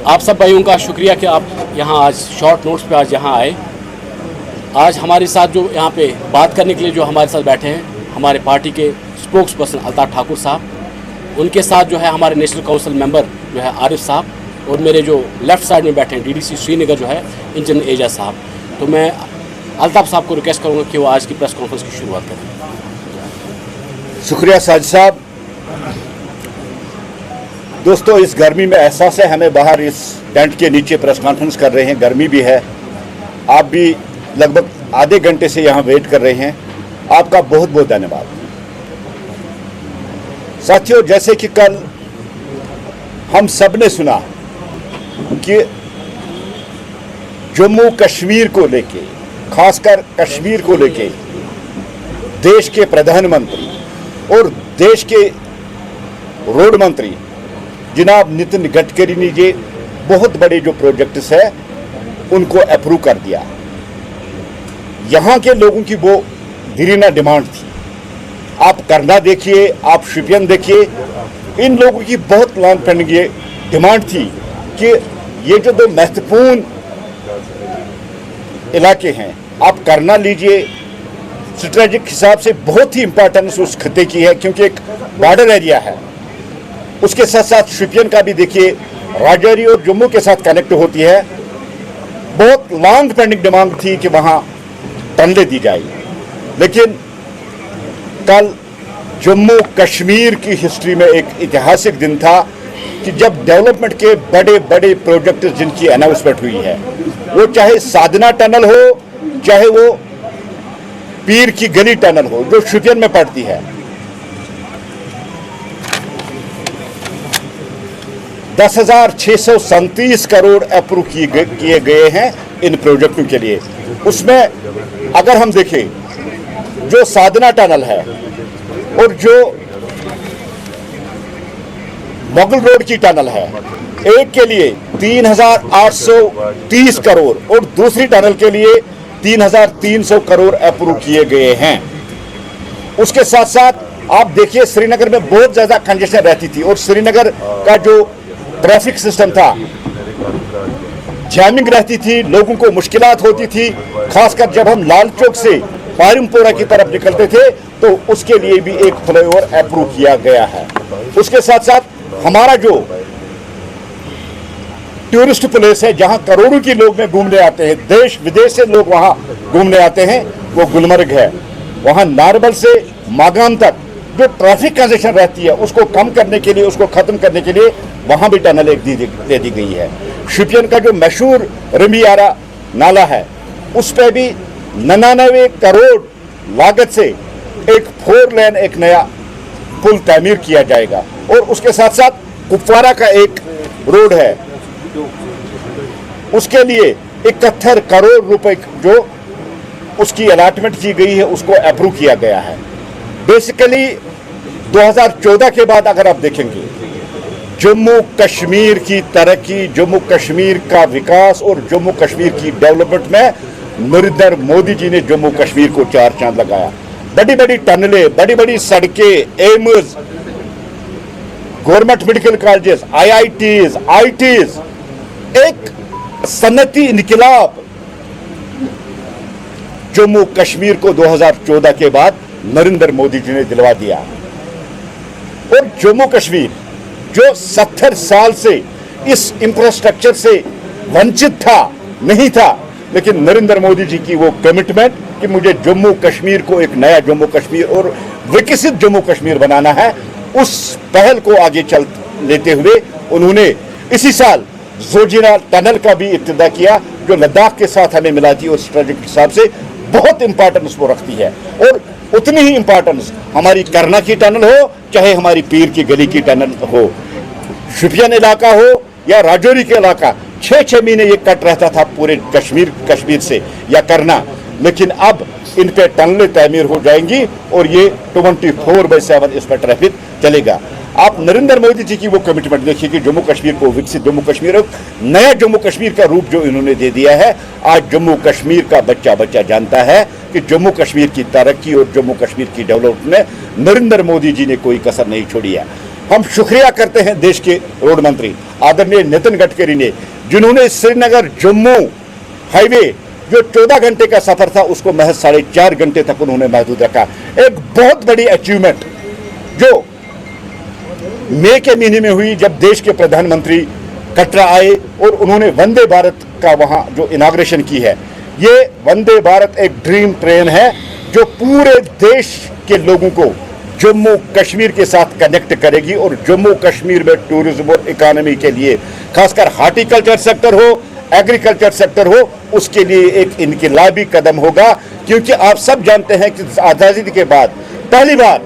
आप सब भाइयों का शुक्रिया कि आप यहाँ आज शॉर्ट नोट्स पे आज यहाँ आए। आज हमारे साथ जो यहाँ पे बात करने के लिए जो हमारे साथ बैठे हैं हमारे पार्टी के स्पोक्स पर्सन अल्ताफ़ ठाकुर साहब, उनके साथ जो है हमारे नेशनल काउंसिल मेंबर जो है आरिफ साहब, और मेरे जो लेफ़्ट साइड में बैठे हैं डीडीसी श्रीनगर जो है इंजीनियर एजाज साहब। तो मैं अल्ताफ़ साहब को रिक्वेस्ट करूँगा कि वो आज की प्रेस कॉन्फ्रेंस की शुरुआत करें। शुक्रिया साजिद साहब। दोस्तों, इस गर्मी में एहसास है हमें, बाहर इस टेंट के नीचे प्रेस कॉन्फ्रेंस कर रहे हैं, गर्मी भी है, आप भी लगभग आधे घंटे से यहाँ वेट कर रहे हैं, आपका बहुत बहुत धन्यवाद। साथियों, जैसे कि कल हम सब ने सुना कि जम्मू कश्मीर को लेके, खासकर कश्मीर को लेके देश के प्रधानमंत्री और देश के रोड मंत्री जनाब नितिन गडकरी ने ये बहुत बड़े जो प्रोजेक्ट्स है उनको अप्रूव कर दिया। यहाँ के लोगों की वो दिरीना डिमांड थी। आप करना देखिए, आप शोपियान देखिए, इन लोगों की बहुत लॉन्ग पेंडिंग ये डिमांड थी कि ये जो दो महत्वपूर्ण इलाके हैं आप करना लीजिए। स्ट्रेटेजिक हिसाब से बहुत ही इंपॉर्टेंस उस खत्ते की है क्योंकि एक बॉर्डर एरिया है। उसके साथ साथ शोपियान का भी देखिए, राजौरी और जम्मू के साथ कनेक्ट होती है। बहुत लॉन्ग पेंडिंग डिमांड थी कि वहाँ टनलें दी जाए, लेकिन कल जम्मू कश्मीर की हिस्ट्री में एक ऐतिहासिक दिन था कि जब डेवलपमेंट के बड़े बड़े प्रोजेक्ट जिनकी अनाउंसमेंट हुई है, वो चाहे साधना टनल हो, चाहे वो पीर की गली टनल हो जो शोपियान में पड़ती है, 10,637 करोड़ अप्रूव किए गए हैं इन प्रोजेक्टों के लिए। उसमें अगर हम देखें जो साधना टनल है और जो मुगल रोड की टनल है, एक के लिए 3,830 करोड़ और दूसरी टनल के लिए 3,300 करोड़ अप्रूव किए गए हैं। उसके साथ साथ आप देखिए श्रीनगर में बहुत ज्यादा कंजेशन रहती थी और श्रीनगर का जो ट्रैफिक सिस्टम था, जैमिंग रहती थी, लोगों को मुश्किलात होती थी, खासकर जब हम लाल चौक से पारिमपोरा की तरफ निकलते थे तो उसके लिए भी एक फ्लाईओवर अप्रूव किया गया है। उसके साथ साथ हमारा जो टूरिस्ट प्लेस है जहां करोड़ों के लोग में घूमने आते हैं, देश विदेश से लोग वहां घूमने आते हैं, वो गुलमर्ग है। वहां नारबल से मागाम तक जो ट्रैफिक कंजेशन रहती है उसको कम करने के लिए, उसको खत्म करने के लिए वहां भी टनल एक दे दी गई है। शोपियान का जो मशहूर रमियारा नाला है उस पर भी 99 करोड़ लागत से एक 4 लेन एक नया पुल तामीर किया जाएगा। और उसके साथ साथ कुपवारा का एक रोड है, उसके लिए 71 करोड़ रुपए जो उसकी अलॉटमेंट की गई है उसको अप्रूव किया गया है। बेसिकली 2014 के बाद अगर आप देखेंगे जम्मू कश्मीर की तरक्की, जम्मू कश्मीर का विकास और जम्मू कश्मीर की डेवलपमेंट में नरेंद्र मोदी जी ने जम्मू कश्मीर को 4 चांद लगाया। बड़ी बड़ी टनलें, बड़ी बड़ी सड़कें, AIIMS, government medical colleges, IITs, ITs, एक सनती इनकलाब जम्मू कश्मीर को 2014 के बाद नरेंद्र मोदी जी ने दिलवा दिया। और जम्मू कश्मीर जो 70 साल से इस इंफ्रास्ट्रक्चर से वंचित था, नहीं था, लेकिन नरेंद्र मोदी जी की वो कमिटमेंट कि मुझे जम्मू कश्मीर को एक नया जम्मू कश्मीर और विकसित जम्मू कश्मीर बनाना है, उस पहल को आगे चल लेते हुए उन्होंने इसी साल जोजिला टनल का भी इब्तिदा किया जो लद्दाख के साथ हमें मिलाती है और स्ट्रेटेजिक हिसाब से बहुत इंपॉर्टेंस वो रखती है। और उतनी ही इंपॉर्टेंस हमारी करना की टनल हो, चाहे हमारी पीर की गली की टनल हो, शोपियान इलाका हो या राजौरी के इलाका, 6-6 महीने ये कट रहता था पूरे कश्मीर से या करना, लेकिन अब इन पे टनलें तामीर हो जाएंगी और ये 24/7 इस पर ट्रैफिक चलेगा। आप नरेंद्र मोदी जी की वो कमिटमेंट देखिए कि जम्मू कश्मीर को विकसित जम्मू कश्मीर, नया जम्मू कश्मीर का रूप जो इन्होंने दे दिया है। आज जम्मू कश्मीर का बच्चा जानता है कि जम्मू कश्मीर की तरक्की और जम्मू कश्मीर की डेवलपमेंट में नरेंद्र मोदी जी ने कोई कसर नहीं छोड़ी है। हम शुक्रिया करते हैं देश के रोड मंत्री आदरणीय नितिन गडकरी ने, जिन्होंने श्रीनगर जम्मू हाईवे जो 14 घंटे का सफर था उसको महज 4.5 घंटे तक उन्होंने महदूद रखा। एक बहुत बड़ी अचीवमेंट जो मई के महीने में हुई, जब देश के प्रधानमंत्री कटरा आए और उन्होंने वंदे भारत का वहां जो इनाग्रेशन की है। ये वंदे भारत एक ड्रीम ट्रेन है जो पूरे देश के लोगों को जम्मू कश्मीर के साथ कनेक्ट करेगी और जम्मू कश्मीर में टूरिज्म और इकोनॉमी के लिए, खासकर हार्टिकल्चर सेक्टर हो, एग्रीकल्चर सेक्टर हो, उसके लिए एक इनकलाबी कदम होगा। क्योंकि आप सब जानते हैं कि आज़ादी के बाद पहली बार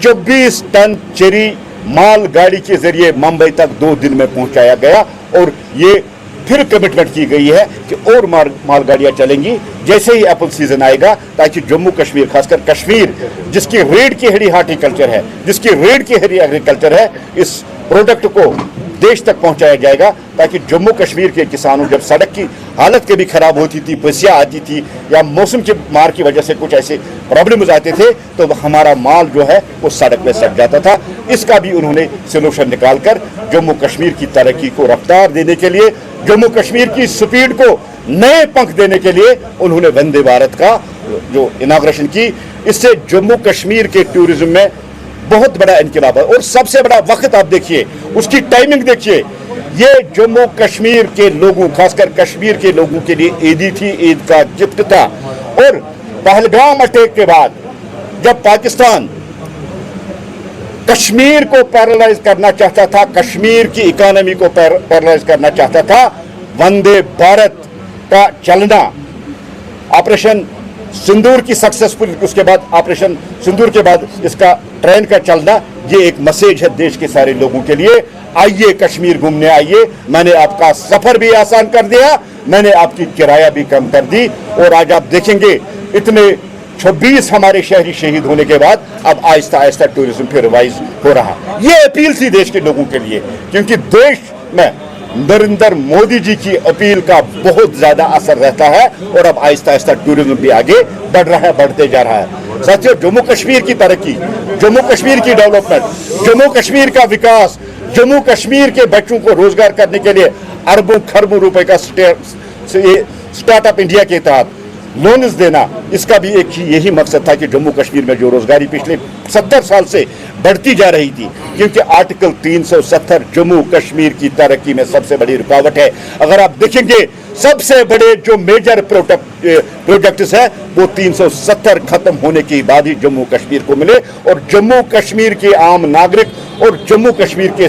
24 टन चेरी माल गाड़ी के जरिए मुंबई तक 2 दिन में पहुंचाया गया और ये फिर कमिटमेंट की गई है कि और मालगाड़ियां चलेंगी जैसे ही एप्पल सीजन आएगा, ताकि जम्मू कश्मीर, खासकर कश्मीर जिसकी रीढ़ की हड्डी हार्टिकल्चर है, जिसकी रीढ़ की हड्डी एग्रीकल्चर है, इस प्रोडक्ट को देश तक पहुंचाया जाएगा। ताकि जम्मू कश्मीर के किसानों, जब सड़क की हालत कभी खराब होती थी, पसिया आती थी या मौसम के मार की वजह से कुछ ऐसे प्रॉब्लम आते थे, तो हमारा माल जो है वो सड़क में सट जाता था। इसका भी उन्होंने सोल्यूशन निकालकर जम्मू कश्मीर की तरक्की को रफ्तार देने के लिए, जम्मू कश्मीर की स्पीड को नए पंख देने के लिए उन्होंने वंदे भारत का जो इनाग्रेशन की। इससे जम्मू कश्मीर के टूरिज्म में बहुत बड़ा इनकलाब है। और सबसे बड़ा वक्त आप देखिए, उसकी टाइमिंग देखिए, ये जम्मू कश्मीर के लोगों, खासकर कश्मीर के लोगों के लिए ईदी थी, ईद का गिफ्ट था। और पहलगाम अटैक के बाद जब पाकिस्तान कश्मीर को पैरालाइज करना चाहता था, कश्मीर की इकोनॉमी को पैरालाइज करना चाहता था, वंदे भारत का चलना, ऑपरेशन सिंदूर की सक्सेसफुल, उसके बाद ऑपरेशन सिंदूर के बाद इसका ट्रेन का चलना, ये एक मैसेज है देश के सारे लोगों के लिए। आइए कश्मीर घूमने आइए, मैंने आपका सफर भी आसान कर दिया, मैंने आपकी किराया भी कम कर दी। और आज आप देखेंगे इतने 26 हमारे शहरी शहीद होने के बाद अब आहिस्ता आहिस्ता टूरिज्म फिर रिवाइज हो रहा। ये अपील थी देश के लोगों के लिए, क्योंकि देश में नरेंद्र मोदी जी की अपील का बहुत ज्यादा असर रहता है और अब आहिस्ता आहिस्ता टूरिज्म भी आगे बढ़ रहा है, बढ़ते जा रहा है। साथियों, जम्मू कश्मीर की तरक्की, जम्मू कश्मीर की डेवलपमेंट, जम्मू कश्मीर का विकास, जम्मू कश्मीर के बच्चों को रोजगार करने के लिए अरबों खरबों रुपए का स्टार्टअप इंडिया के तहत लोन्स देना, इसका भी एक यही मकसद था कि जम्मू कश्मीर में जो रोजगारी पिछले 70 साल से बढ़ती जा रही थी, क्योंकि आर्टिकल 370 जम्मू कश्मीर की तरक्की में सबसे बड़ी रुकावट है। अगर आप देखेंगे सबसे बड़े जो मेजर प्रोजेक्ट्स है वो 370 खत्म होने के बाद ही जम्मू कश्मीर को मिले। और जम्मू कश्मीर के आम नागरिक और जम्मू कश्मीर के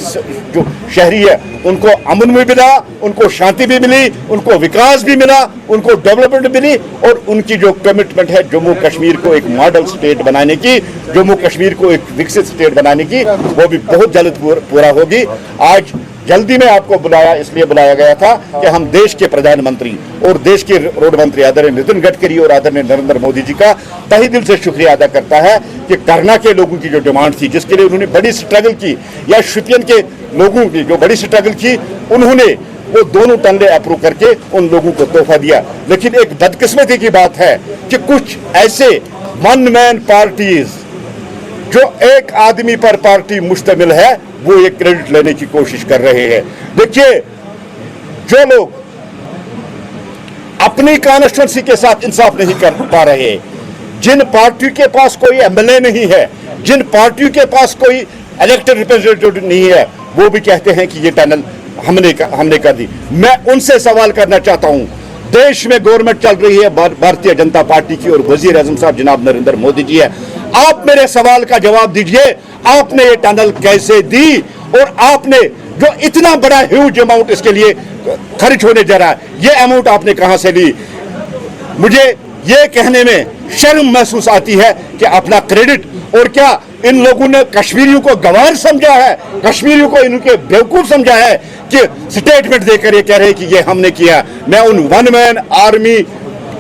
जो शहरी है उनको अमन भी मिला, उनको शांति भी मिली, उनको विकास भी मिला, उनको डेवलपमेंट मिली। और उनकी जो कमिटमेंट है जम्मू कश्मीर को एक मॉडल स्टेट बनाने की, जम्मू कश्मीर को एक विकसित स्टेट बनाने की, वो भी बहुत जल्द पूरा होगी। आज जल्दी में आपको बुलाया, इसलिए बुलाया गया था कि हम देश के प्रधानमंत्री और देश के रोड मंत्री आदरणीय नितिन गडकरी और आदरणीय नरेंद्र मोदी जी का तहे दिल से शुक्रिया अदा करता है कि करना के लोगों की जो डिमांड थी, जिसके लिए उन्होंने बड़ी स्ट्रगल की, या शुपियन के लोगों की जो बड़ी स्ट्रगल की, उन्होंने वो दोनों टनले अप्रूव करके उन लोगों को तोहफा दिया। लेकिन एक बदकिस्मती की बात है कि कुछ ऐसे वन मैन पार्टीज जो एक आदमी पर पार्टी मुश्तमिल है, वो ये क्रेडिट लेने की कोशिश कर रहे हैं। देखिए, जो लोग अपनी कॉन्स्टिट्यूंसी के साथ इंसाफ नहीं कर पा रहे, जिन पार्टी के पास कोई एमएलए नहीं है, जिन पार्टियों के पास कोई इलेक्टेड रिप्रेजेंटेटिव नहीं है, वो भी कहते हैं कि ये टनल हमने कर दी। मैं उनसे सवाल करना चाहता हूं, देश में गवर्नमेंट चल रही है भारतीय जनता पार्टी की और वजीर आजम साहब जनाब नरेंद्र मोदी जी है। आप मेरे सवाल का जवाब दीजिए, आपने ये टनल कैसे दी? और आपने जो इतना बड़ा ह्यूज अमाउंट इसके लिए खर्च होने जा रहा है, ये अमाउंट आपने कहां से ली? मुझे ये कहने में शर्म महसूस आती है कि अपना क्रेडिट, और क्या इन लोगों ने कश्मीरियों को गवार समझा है, कश्मीरियों को इनके बेवकूफ समझा है कि स्टेटमेंट देकर ये कह रहे हैं कि ये हमने किया। मैं उन वन मैन आर्मी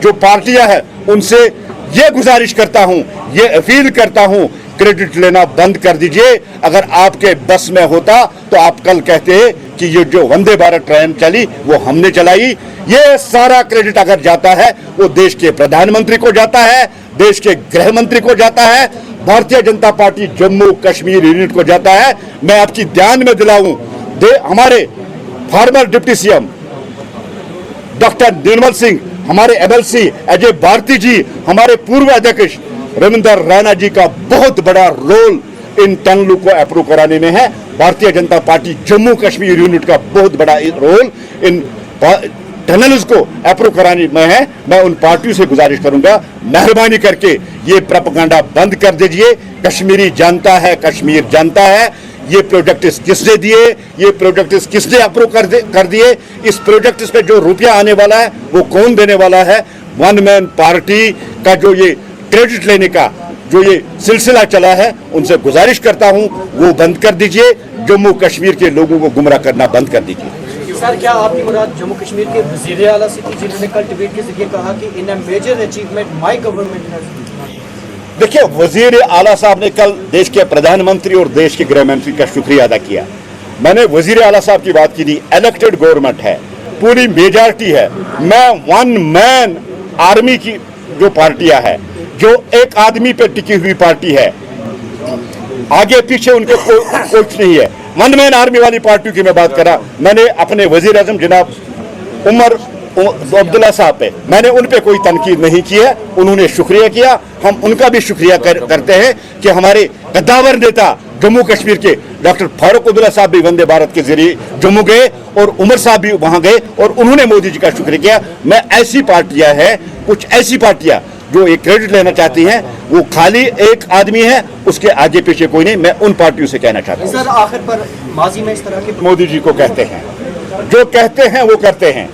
जो पार्टियां हैं उनसे ये गुजारिश करता हूं, ये अपील करता हूं, क्रेडिट लेना बंद कर दीजिए। अगर आपके बस में होता तो आप कल कहते कि ये जो वंदे भारत ट्रेन चली वो हमने चलाई। ये सारा क्रेडिट अगर जाता है वो देश के प्रधानमंत्री को जाता है, देश के गृह मंत्री को जाता है, भारतीय जनता पार्टी जम्मू कश्मीर यूनिट को जाता है। मैं आपकी ध्यान में दिलाऊं, हमारे farmer deputy CM doctor Nirmal Singh, हमारे एमएलसी अजय भारती जी, हमारे पूर्व अध्यक्ष रविंदर रैना जी का बहुत बड़ा रोल इन टनलों को अप्रूव कराने में है। भारतीय जनता पार्टी जम्मू कश्मीर यूनिट का बहुत बड़ा रोल इन टनल्स को अप्रूव कराने में है। मैं उन पार्टियों से गुजारिश करूंगा, मेहरबानी करके ये प्रोपेगेंडा बंद कर दीजिए। कश्मीरी जानता है, कश्मीर जानता है ये प्रोजेक्ट्स किसने दिए, ये प्रोजेक्ट्स किसने अप्रूव कर दिए, इस प्रोजेक्ट्स पे जो रुपया आने वाला है वो कौन देने वाला है। वन मैन पार्टी का जो ये क्रेडिट लेने का जो ये सिलसिला चला है, उनसे गुजारिश करता हूं वो बंद कर दीजिए। जम्मू कश्मीर के लोगों को गुमराह करना बंद कर दीजिए। सर, क्या आपकी मुराद जम्मू कश्मीर के वज़ीर आला से थी, जिन्होंने कल ट्वीट के जरिए कहा कि in a major achievement my government has. देखिए, वजीर आला साहब ने कल देश के प्रधानमंत्री और देश के गृह मंत्री का शुक्रिया अदा किया। मैंने वजीर आला साहब की बात की थी, इलेक्टेड गवर्नमेंट है, पूरी मेजॉरिटी है। मैं वन मैन आर्मी की जो पार्टियां है, जो एक आदमी पे टिकी हुई पार्टी है, आगे पीछे उनके कुछ नहीं है, वन मैन आर्मी वाली पार्टी की मैं बात करा। मैंने अपने वजीर आजम जनाब उमर अब्दुल्ला साहब पे, मैंने उन पे कोई तनकीद नहीं की है, उन्होंने शुक्रिया किया। हम उनका भी शुक्रिया करते हैं कि हमारे कद्दावर नेता जम्मू कश्मीर के डॉक्टर फारूक अब्दुल्ला साहब भी वंदे भारत के जरिए जम्मू गए और उमर साहब भी वहां गए और उन्होंने मोदी जी का शुक्रिया किया। मैं ऐसी पार्टियां हैं, कुछ ऐसी पार्टियां जो एक क्रेडिट लेना चाहती हैं, वो खाली एक आदमी है, उसके आगे पीछे कोई नहीं। मैं उन पार्टियों से कहना चाहता हूं, सर आखिर पर माजी में इस तरह के मोदी जी को कहते हैं, जो कहते हैं वो करते हैं।